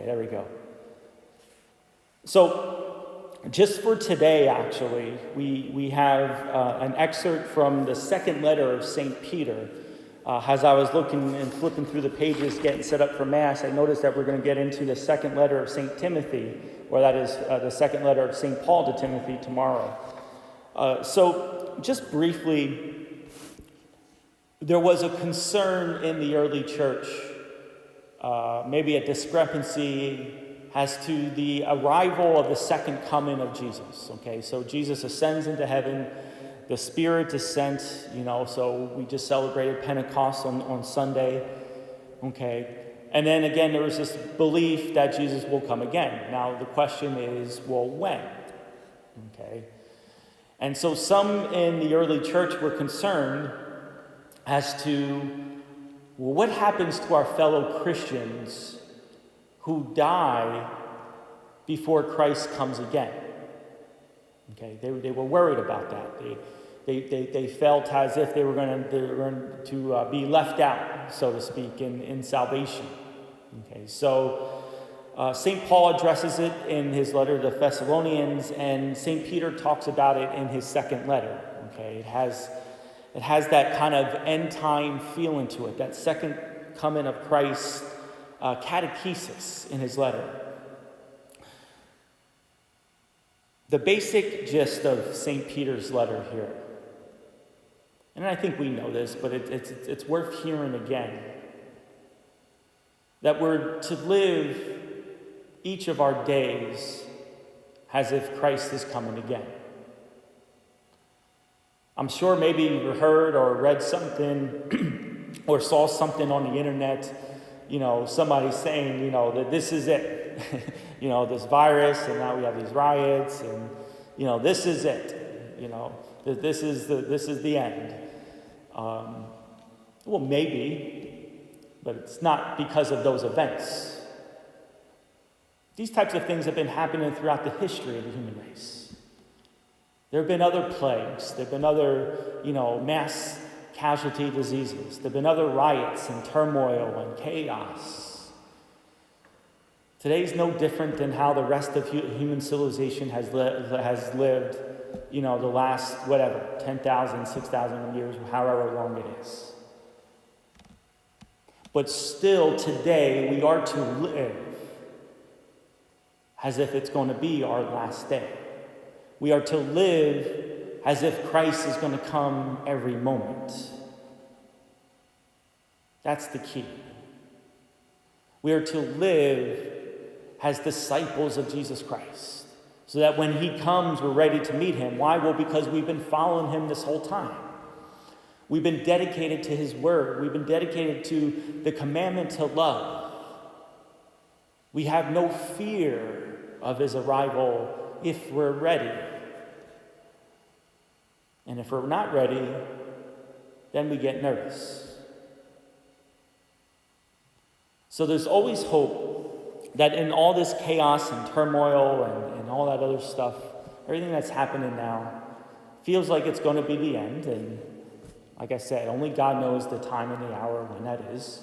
There we go. So, just for today, actually, we have an excerpt from the second letter of St. Peter. As I was looking and flipping through the pages, getting set up for Mass, I noticed that we're going to get into the second letter of St. Timothy, or that is the second letter of St. Paul to Timothy tomorrow. So, just briefly, there was a concern in the early church, maybe a discrepancy as to the arrival of the second coming of Jesus. Okay, so Jesus ascends into heaven, the Spirit is sent, so we just celebrated Pentecost on Sunday. Okay, and then again, there was this belief that Jesus will come again. Now, the question is, well, when? Okay, and so some in the early church were concerned as to, well, what happens to our fellow Christians who die before Christ comes again? Okay, they were worried about that. They felt as if they were going to be left out, so to speak, in salvation. Okay, so St. Paul addresses it in his letter to the Thessalonians, and St. Peter talks about it in his second letter. Okay, it has that kind of end-time feeling to it, that second coming of Christ catechesis in his letter. The basic gist of St. Peter's letter here, and I think we know this, but it's worth hearing again, that we're to live each of our days as if Christ is coming again. I'm sure maybe you heard or read something or saw something on the internet, somebody saying, that this is it. This virus, and now we have these riots, and, this is it. This is the end. Well, maybe, but it's not because of those events. These types of things have been happening throughout the history of the human race. There have been other plagues. There have been other, mass casualty diseases. There have been other riots and turmoil and chaos. Today's no different than how the rest of human civilization has lived, the last, 10,000, 6,000 years, however long it is. But still, today, we are to live as if it's going to be our last day. We are to live as if Christ is going to come every moment. That's the key. We are to live as disciples of Jesus Christ, so that when he comes, we're ready to meet him. Why? Well, because we've been following him this whole time. We've been dedicated to his word. We've been dedicated to the commandment to love. We have no fear of his arrival if we're ready. And if we're not ready, then we get nervous. So there's always hope that in all this chaos and turmoil and all that other stuff, everything that's happening now feels like it's going to be the end. And like I said, only God knows the time and the hour when that is.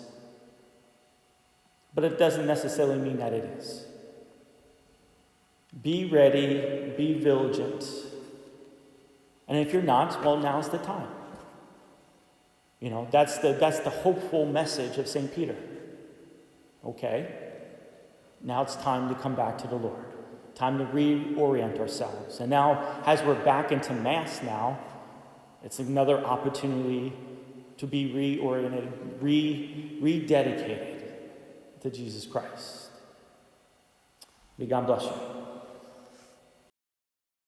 But it doesn't necessarily mean that it is. Be ready, be vigilant. And if you're not, well, now's the time. That's the hopeful message of St. Peter. Okay, now it's time to come back to the Lord. Time to reorient ourselves. And now, as we're back into Mass now, it's another opportunity to be reoriented, rededicated to Jesus Christ. May God bless you.